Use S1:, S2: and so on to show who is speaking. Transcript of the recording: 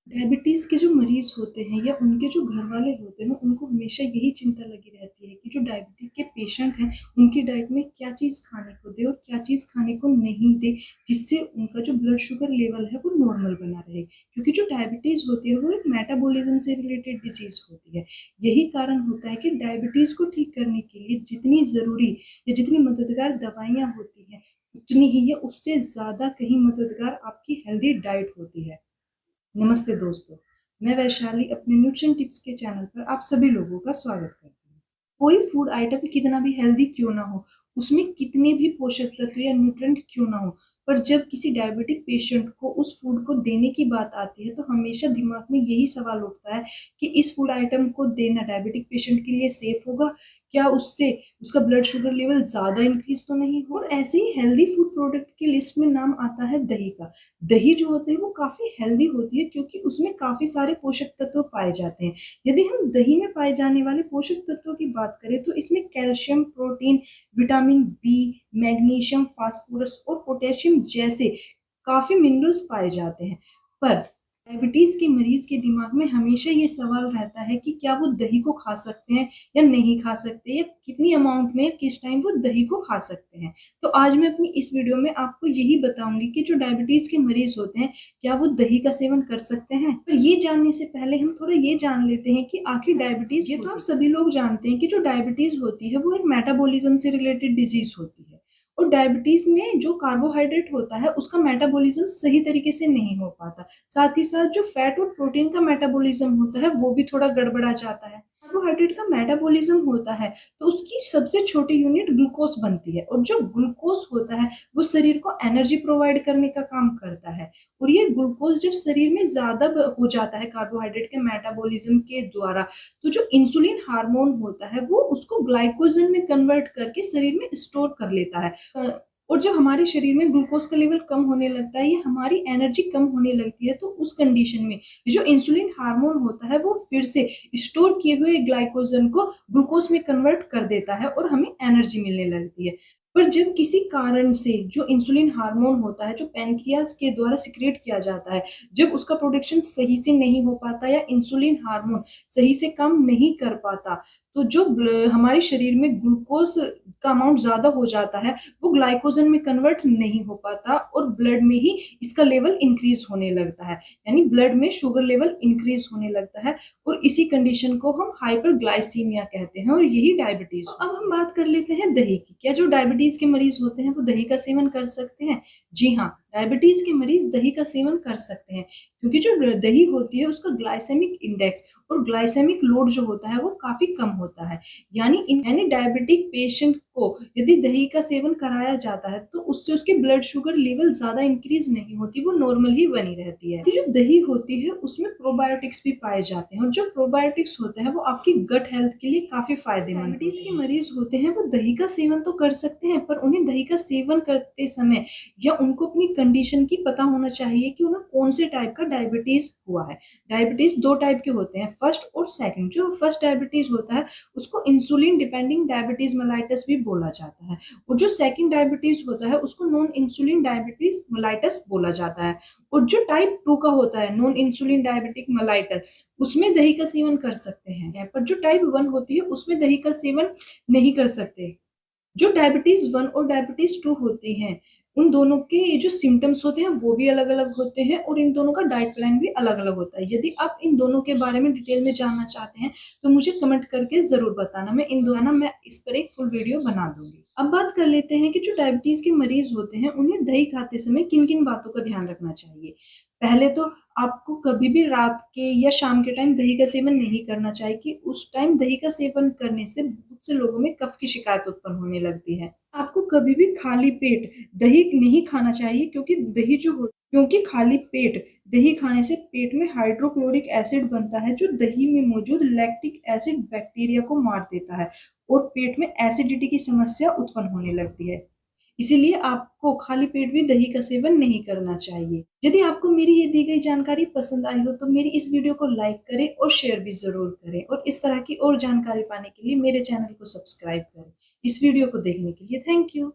S1: Diabetes के जो मरीज़ होते हैं या उनके जो घरवाले होते हैं, उनको हमेशा यही चिंता लगी रहती है कि जो डायबिटिक के पेशेंट हैं, उनकी डाइट में क्या चीज़ खाने को दें और क्या चीज़ खाने को नहीं दें, जिससे उनका जो ब्लड शुगर लेवल है, वो नॉर्मल बना रहे। क्योंकि जो डायबिटीज़ होती है, वो एक मेटाबॉलिज़्म से रिलेटेड डिज़ीज़ होती है। यही कारण होता है कि डायबिटीज़ को ठीक करने के लिए जितनी ज़रूरी या जितनी मददगार दवाइयाँ होती हैं, उतनी ही या उससे ज़्यादा कहीं मददगार आपकी हेल्दी डाइट होती है। नमस्ते दोस्तों, मैं वैशाली अपने न्यूट्रिशन टिप्स के चैनल पर आप सभी लोगों का स्वागत करती हूँ। कोई फूड आइटम कितना भी हेल्दी क्यों ना हो, उसमें कितने भी पोषक तत्व या न्यूट्रिएंट क्यों ना हो, पर जब किसी डायबिटिक पेशेंट को उस फूड को देने की बात आती है, तो हमेशा दिमाग में यही सवाल उठता है कि इस फूड आइटम को देना डायबिटिक पेशेंट के लिए सेफ होगा? क्या उससे उसका ब्लड शुगर लेवल ज़्यादा इंक्रीज़ तो नहीं हो? और ऐसे ही हेल्दी फूड प्रोडक्ट की लिस्ट में नाम आता है दही का। दही जो होते हैं वो काफ़ी हेल्दी होती है क्योंकि उसमें काफ़ी सारे पोषक तत्व पाए जाते हैं। यदि हम दही में पाए जाने वाले पोषक तत्वों की बात करें तो इसमें calcium, protein, vitamin B, magnesium, phosphorus और पोटेशियम जैसे काफ़ी मिनरल्स पाए जाते हैं। पर डायबिटीज़ के मरीज़ के दिमाग में हमेशा ये सवाल रहता है कि क्या वो दही को खा सकते हैं या नहीं खा सकते, या कितनी अमाउंट में, किस टाइम वो दही को खा सकते हैं। तो आज मैं अपनी इस वीडियो में आपको यही बताऊंगी कि जो डायबिटीज के मरीज होते हैं, क्या वो दही का सेवन कर सकते हैं। पर ये जानने से पहले हम थोड़ा ये जान लेते हैं कि आखिर डायबिटीज, ये तो आप सभी लोग जानते हैं कि जो डायबिटीज होती है वो एक मेटाबॉलिज्म से रिलेटेड डिजीज होती है। और डायबिटीज में जो कार्बोहाइड्रेट होता है उसका मेटाबॉलिज्म सही तरीके से नहीं हो पाता। साथ ही साथ जो फैट और प्रोटीन का मेटाबॉलिज्म होता है वो भी थोड़ा गड़बड़ा जाता है। कार्बोहाइड्रेट का मेटाबॉलिज्म होता है तो उसकी सबसे छोटी यूनिट ग्लूकोज बनती है, और जो ग्लूकोज होता है वो शरीर को एनर्जी प्रोवाइड करने का काम करता है। और ये ग्लूकोज जब शरीर में ज्यादा हो जाता है कार्बोहाइड्रेट के मेटाबॉलिज्म के द्वारा, तो जो इंसुलिन हार्मोन होता है वो उसको ग्लाइकोजन में कन्वर्ट करके शरीर में स्टोर कर लेता है। और जब हमारे शरीर में ग्लूकोज का लेवल कम होने लगता है या हमारी एनर्जी कम होने लगती है, तो उस कंडीशन में जो इंसुलिन हार्मोन होता है वो फिर से स्टोर किए हुए ग्लाइकोजन को ग्लूकोज में कन्वर्ट कर देता है और हमें एनर्जी मिलने लगती है। पर जब किसी कारण से जो इंसुलिन हार्मोन होता है, जो पैनक्रियाज के द्वारा सिक्रेट किया जाता है, जब उसका प्रोडक्शन सही से नहीं हो पाता या इंसुलिन हार्मोन सही से काम नहीं कर पाता, तो जो हमारे शरीर में ग्लूकोज का अमाउंट ज्यादा हो जाता है, वो ग्लाइकोजन में कन्वर्ट नहीं हो पाता और ब्लड में ही इसका लेवल इंक्रीज होने लगता है। यानी ब्लड में शुगर लेवल इंक्रीज होने लगता है, और इसी कंडीशन को हम हाइपरग्लाइसीमिया कहते हैं, और यही डायबिटीज। अब हम बात कर लेते हैं दही की। क्या जो डायबिटीज के मरीज होते हैं वो दही का सेवन कर सकते हैं? जी हाँ, डायबिटीज के मरीज दही का सेवन कर सकते हैं, क्योंकि जो दही होती है उसका ग्लाइसेमिक इंडेक्स और ग्लाइसेमिक लोड जो होता है वो काफी कम होता है। यानी डायबिटिक पेशेंट को यदि दही का सेवन कराया जाता है तो उससे उसके ब्लड शुगर लेवल ज्यादा इंक्रीज नहीं होती, वो नॉर्मल ही बनी रहती है। तो जो दही होती है उसमें प्रोबायोटिक्स भी पाए जाते हैं, और जो प्रोबायोटिक्स होते हैं वो आपकी गट हेल्थ के लिए काफी फायदेमंद। डायबिटीज के मरीज होते हैं वो दही का सेवन तो कर सकते हैं, पर उन्हें दही का सेवन करते समय या उनको अपनी कंडीशन की पता होना चाहिए कि उन्हें कौन से टाइप का डायबिटीज हुआ है। डायबिटीज दो टाइप के होते हैं, फर्स्ट और सेकंड। जो फर्स्ट डायबिटीज होता है उसको इंसुलिन डिपेंडिंग डायबिटीज मेलाइटस भी बोला जाता है, और जो सेकंड डायबिटीज होता है उसको नॉन इंसुलिन डायबिटीज मेलाइटस बोला जाता है। और जो टाइप 2 का होता है, नॉन इंसुलिन डायबिटिक मेलाइटस, उसमें दही का सेवन कर सकते हैं, पर जो टाइप 1 होती है उसमें दही का सेवन नहीं कर सकते। जो डायबिटीज 1 और डायबिटीज 2 होती हैं, उन दोनों के जो सिम्टम्स होते हैं वो भी अलग अलग होते हैं, और इन दोनों का डाइट प्लान भी अलग अलग होता है। यदि आप इन दोनों के बारे में डिटेल में जानना चाहते हैं तो मुझे कमेंट करके जरूर बताना, मैं इस पर एक फुल वीडियो बना दूंगी। अब बात कर लेते हैं कि जो डायबिटीज के मरीज होते हैं उन्हें दही खाते समय किन किन बातों का ध्यान रखना चाहिए। पहले तो आपको कभी भी रात के या शाम के टाइम दही का सेवन नहीं करना चाहिए, कि उस टाइम दही का सेवन करने से बहुत से लोगों में कफ की शिकायत उत्पन्न होने लगती है। आपको कभी भी खाली पेट दही नहीं खाना चाहिए, क्योंकि खाली पेट दही खाने से पेट में हाइड्रोक्लोरिक एसिड बनता है, जो दही में मौजूद लैक्टिक एसिड बैक्टीरिया को मार देता है और पेट में एसिडिटी की समस्या उत्पन्न होने लगती है। इसीलिए आपको खाली पेट भी दही का सेवन नहीं करना चाहिए। यदि आपको मेरी ये दी गई जानकारी पसंद आई हो तो मेरी इस वीडियो को लाइक करें और शेयर भी जरूर करें, और इस तरह की और जानकारी पाने के लिए मेरे चैनल को सब्सक्राइब करें। इस वीडियो को देखने के लिए थैंक यू।